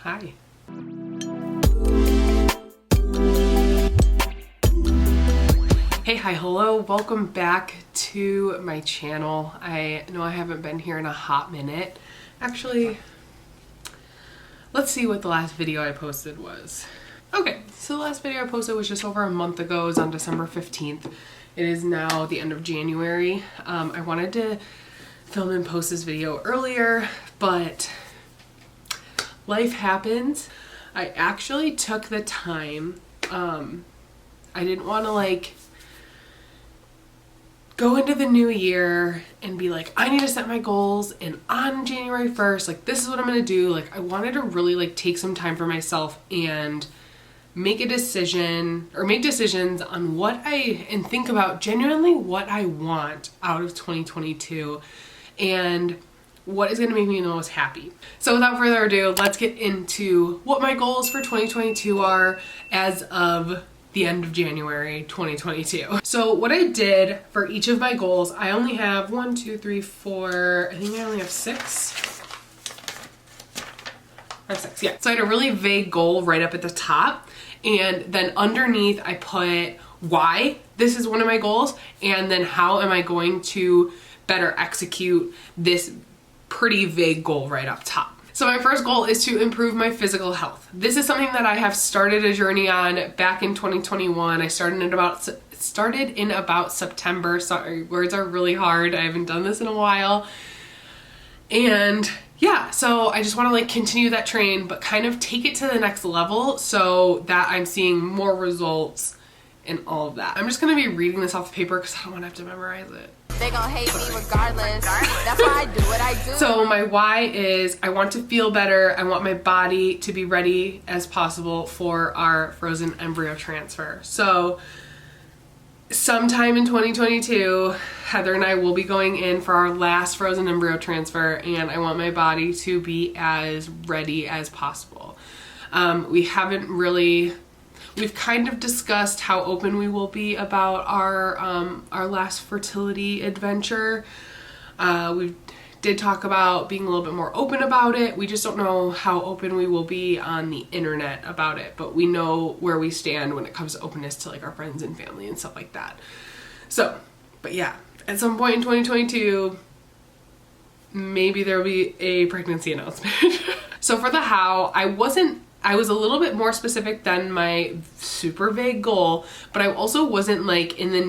Hi. Hey, hi, hello, welcome back to my channel. I know I haven't been here in a hot minute. Actually, let's see what the last video I posted was. Okay, so the last video I posted was just over a month ago. It was on December 15th. It is now the end of January. I wanted to film and post this video earlier, but life happens. I actually took the time. I didn't want to like go into the new year and be like, I need to set my goals, and on January 1st, like, this is what I'm gonna do. Like, I wanted to really like take some time for myself and make a decision or make decisions on what and think about genuinely what I want out of 2022 and what is gonna make me the most happy. So without further ado, let's get into what my goals for 2022 are as of the end of January 2022. So what I did for each of my goals, I only have 1, 2, 3, 4, I think I only have 6. I have 6, yeah. So I had a really vague goal right up at the top, and then underneath I put why this is one of my goals, and then how am I going to better execute this pretty vague goal right up top. So my first goal is to improve my physical health. This is something that I have started a journey on back in 2021. I started in about September. Sorry, words are really hard. I haven't done this in a while. And yeah, so I just want to like continue that train, but kind of take it to the next level so that I'm seeing more results and all of that. I'm just going to be reading this off the paper because I don't want to have to memorize it. They gonna hate me regardless. That's why I do what I do. So my why is I want to feel better. I want my body to be ready as possible for our frozen embryo transfer. So sometime in 2022, Heather and I will be going in for our last frozen embryo transfer, and I want my body to be as ready as possible. We've kind of discussed how open we will be about our last fertility adventure. We did talk about being a little bit more open about it. We just don't know how open we will be on the internet about it, but we know where we stand when it comes to openness to like our friends and family and stuff like that. So, but yeah, at some point in 2022, maybe there will be a pregnancy announcement. So for the how, I was a little bit more specific than my super vague goal, but I also wasn't like in the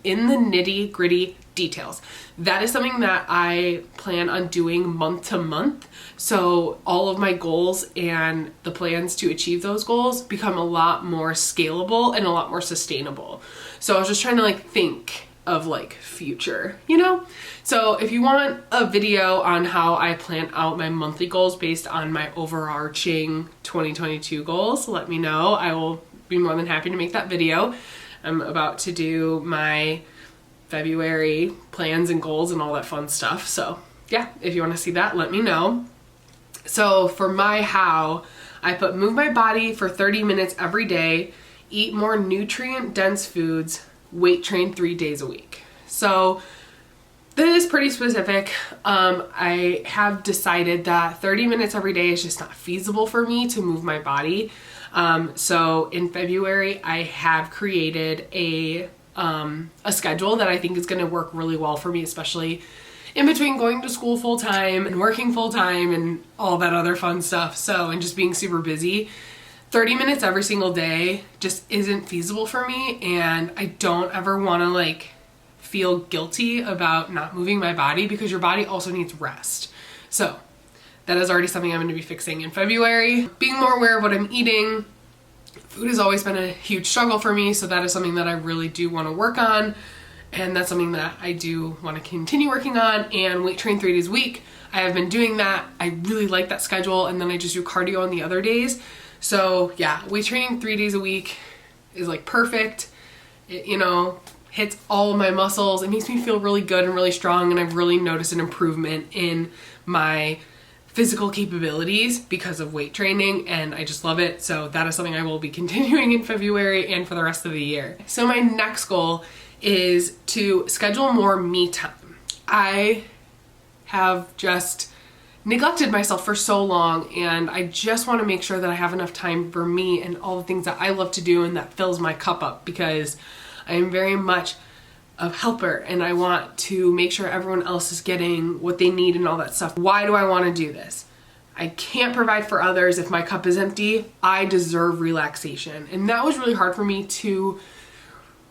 nitty gritty details. That is something that I plan on doing month to month. So all of my goals and the plans to achieve those goals become a lot more scalable and a lot more sustainable. So I was just trying to like think of like future, you know? So if you want a video on how I plan out my monthly goals based on my overarching 2022 goals, let me know. I will be more than happy to make that video. I'm about to do my February plans and goals and all that fun stuff. So yeah, if you want to see that, let me know. So for my how, I put move my body for 30 minutes every day, eat more nutrient dense foods, weight train 3 days a week. So this is pretty specific. I have decided that 30 minutes every day is just not feasible for me to move my body. So in February, I have created a schedule that I think is going to work really well for me, especially in between going to school full time and working full time and all that other fun stuff. So, and just being super busy. 30 minutes every single day just isn't feasible for me, and I don't ever want to like feel guilty about not moving my body because your body also needs rest. So that is already something I'm going to be fixing in February. Being more aware of what I'm eating. Food has always been a huge struggle for me, so that is something that I really do want to work on, and that's something that I do want to continue working on. And weight train 3 days a week. I have been doing that. I really like that schedule, and then I just do cardio on the other days. So yeah, weight training 3 days a week is like perfect. It, you know, hits all of my muscles. It makes me feel really good and really strong, and I've really noticed an improvement in my physical capabilities because of weight training, and I just love it. So that is something I will be continuing in February and for the rest of the year. So my next goal is to schedule more me time. I have just neglected myself for so long, and I just want to make sure that I have enough time for me and all the things that I love to do and that fills my cup up, because I am very much a helper and I want to make sure everyone else is getting what they need and all that stuff. Why do I want to do this? I can't provide for others if my cup is empty. I deserve relaxation. And that was really hard for me to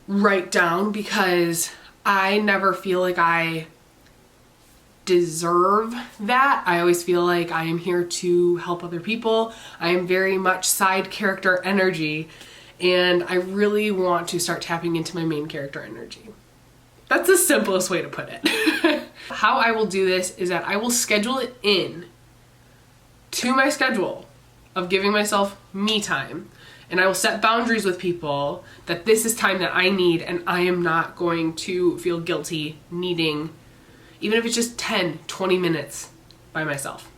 write down, because I never feel like I deserve that. I always feel like I am here to help other people. I am very much side character energy, and I really want to start tapping into my main character energy. That's the simplest way to put it. How I will do this is that I will schedule it in to my schedule of giving myself me time. And I will set boundaries with people that this is time that I need, and I am not going to feel guilty needing, even if it's just 10, 20 minutes by myself.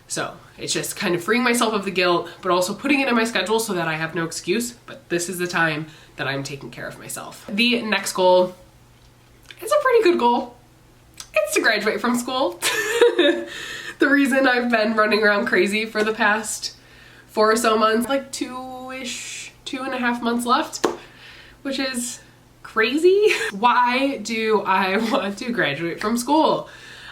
So it's just kind of freeing myself of the guilt, but also putting it in my schedule so that I have no excuse, but this is the time that I'm taking care of myself. The next goal, it's a pretty good goal. It's to graduate from school. The reason I've been running around crazy for the past 4 or so months, like 2.5 months left, which is crazy. Why do I want to graduate from school?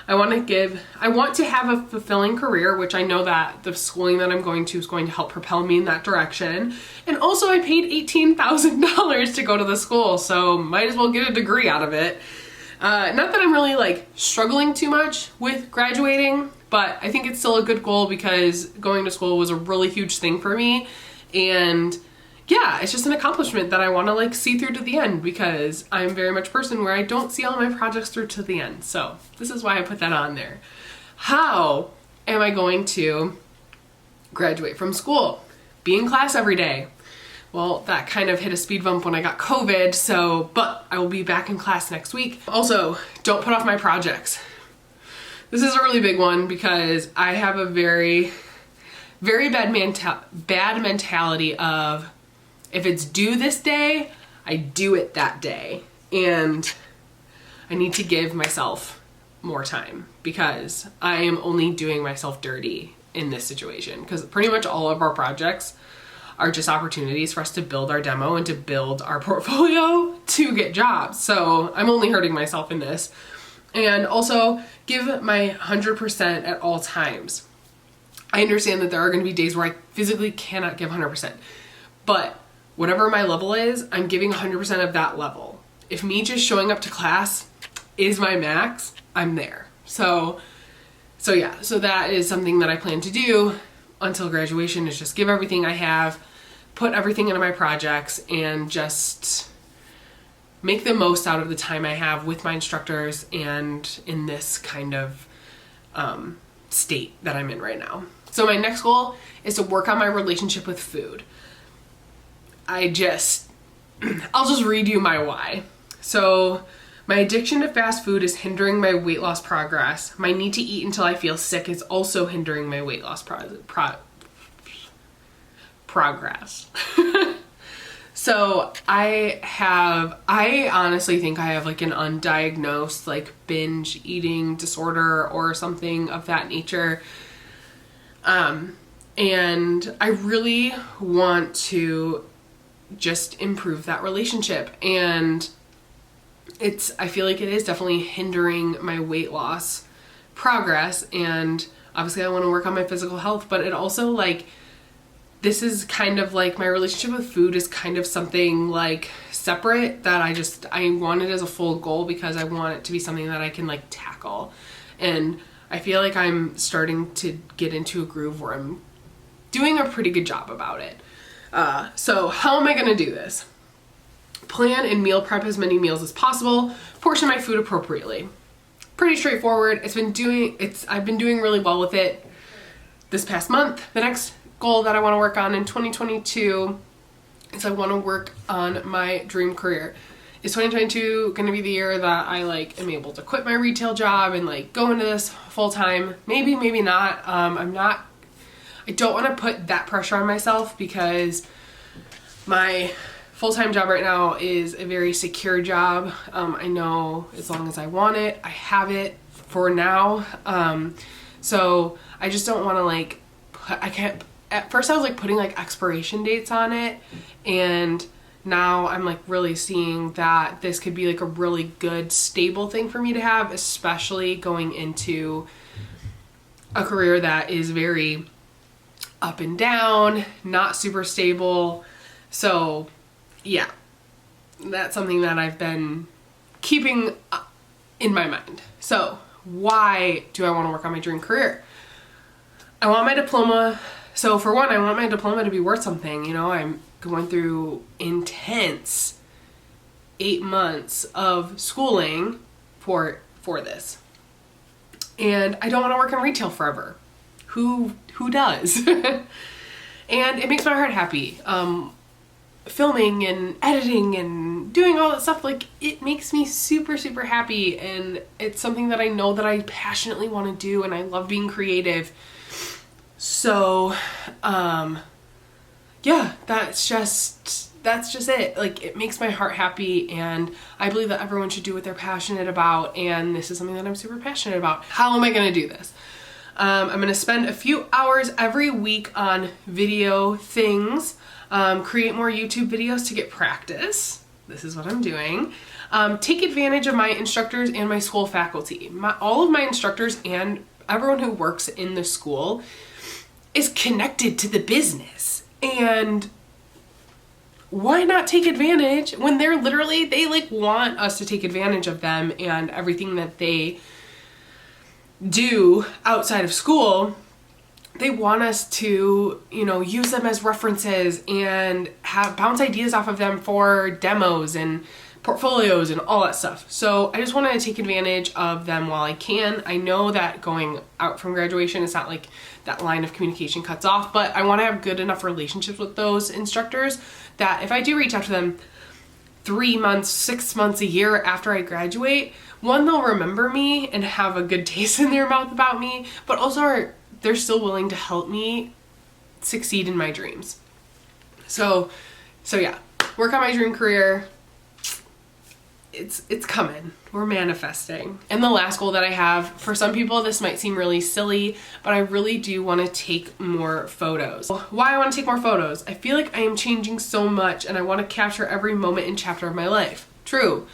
I want to have a fulfilling career, which I know that the schooling that I'm going to is going to help propel me in that direction. And also I paid $18,000 to go to the school, so might as well get a degree out of it. Not that I'm really like struggling too much with graduating, but I think it's still a good goal because going to school was a really huge thing for me. And yeah, it's just an accomplishment that I want to like see through to the end, because I'm very much a person where I don't see all my projects through to the end. So this is why I put that on there. How am I going to graduate from school? Be in class every day. Well, that kind of hit a speed bump when I got COVID, but I will be back in class next week. Also, don't put off my projects. This is a really big one because I have a very, very bad mentality of, if it's due this day, I do it that day. And I need to give myself more time, because I am only doing myself dirty in this situation, because pretty much all of our projects are just opportunities for us to build our demo and to build our portfolio to get jobs. So I'm only hurting myself in this. And also give my 100% at all times. I understand that there are going to be days where I physically cannot give 100%, but whatever my level is, I'm giving 100% of that level. If me just showing up to class is my max, I'm there. So that is something that I plan to do until graduation, is just give everything I have, put everything into my projects, and just make the most out of the time I have with my instructors and in this kind of state that I'm in right now. So my next goal is to work on my relationship with food. I'll just read you my why. So my addiction to fast food is hindering my weight loss progress. My need to eat until I feel sick is also hindering my weight loss progress. So I honestly think I have like an undiagnosed like binge eating disorder or something of that nature. And I really want to just improve that relationship, and I feel like it is definitely hindering my weight loss progress. And obviously I want to work on my physical health, but it also like, this is kind of like my relationship with food is kind of something like separate that I want it as a full goal, because I want it to be something that I can like tackle. And I feel like I'm starting to get into a groove where I'm doing a pretty good job about it. So how am I going to do this? Plan and meal prep as many meals as possible. Portion my food appropriately. Pretty straightforward. I've been doing really well with it this past month. The next goal that I want to work on in 2022 is I want to work on my dream career. Is 2022 going to be the year that I like am able to quit my retail job and like go into this full time? Maybe, maybe not. I don't want to put that pressure on myself, because my full-time job right now is a very secure job. I know as long as I want it, I have it for now. So I just don't want to like, at first I was like putting like expiration dates on it, and now I'm like really seeing that this could be like a really good stable thing for me to have, especially going into a career that is very up and down, not super stable. So yeah, that's something that I've been keeping in my mind. So why do I want to work on my dream career? I want my diploma. So for one, I want my diploma to be worth something. You know, I'm going through intense 8 months of schooling for this. And I don't want to work in retail forever. Who does? And it makes my heart happy. Filming and editing and doing all that stuff, like, it makes me super, super happy, and it's something that I know that I passionately want to do, and I love being creative. So, yeah, that's just it. Like, it makes my heart happy, and I believe that everyone should do what they're passionate about, and this is something that I'm super passionate about. How am I going to do this? I'm going to spend a few hours every week on video things, create more YouTube videos to get practice. This is what I'm doing. Take advantage of my instructors and my school faculty. All of my instructors and everyone who works in the school is connected to the business. And why not take advantage when they're literally, they like want us to take advantage of them and everything that they do outside of school. They want us to, you know, use them as references and bounce ideas off of them for demos and portfolios and all that stuff. So I just want to take advantage of them while I can. I know that going out from graduation, it's not like that line of communication cuts off, but I want to have good enough relationships with those instructors that if I do reach out to them 3 months, 6 months, a year after I graduate, one, they'll remember me and have a good taste in their mouth about me, but also they're still willing to help me succeed in my dreams. So yeah, work on my dream career. It's coming. We're manifesting. And the last goal that I have, for some people this might seem really silly, but I really do want to take more photos. Why I want to take more photos? I feel like I am changing so much and I want to capture every moment and chapter of my life. True.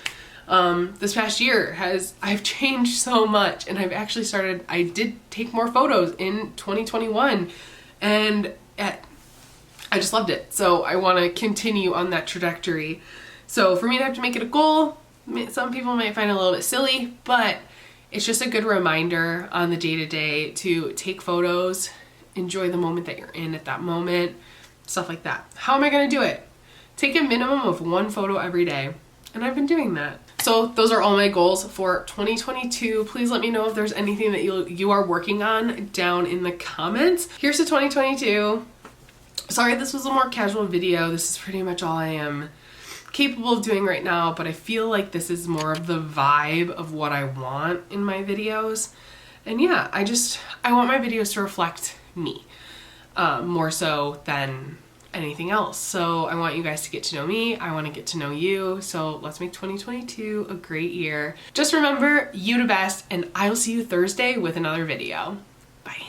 This past year I've changed so much, and I've actually I did take more photos in 2021, and I just loved it. So I want to continue on that trajectory. So for me to have to make it a goal, some people might find it a little bit silly, but it's just a good reminder on the day-to-day to take photos, enjoy the moment that you're in at that moment, stuff like that. How am I going to do it? Take a minimum of 1 photo every day, and I've been doing that. So those are all my goals for 2022. Please let me know if there's anything that you are working on down in the comments. Here's to 2022. Sorry, this was a more casual video. This is pretty much all I am capable of doing right now, but I feel like this is more of the vibe of what I want in my videos. And yeah, I want my videos to reflect me more so than anything else. So I want you guys to get to know me. I want to get to know you. So let's make 2022 a great year. Just remember, you the best, and I will see you Thursday with another video. Bye.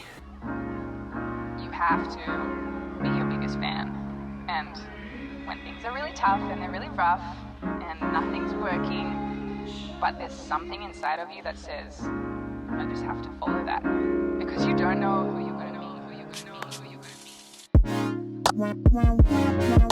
You have to be your biggest fan. And when things are really tough and they're really rough and nothing's working, but there's something inside of you that says, I just have to follow that. Because you don't know who you're going to be, who you're going to be, who you're going to be.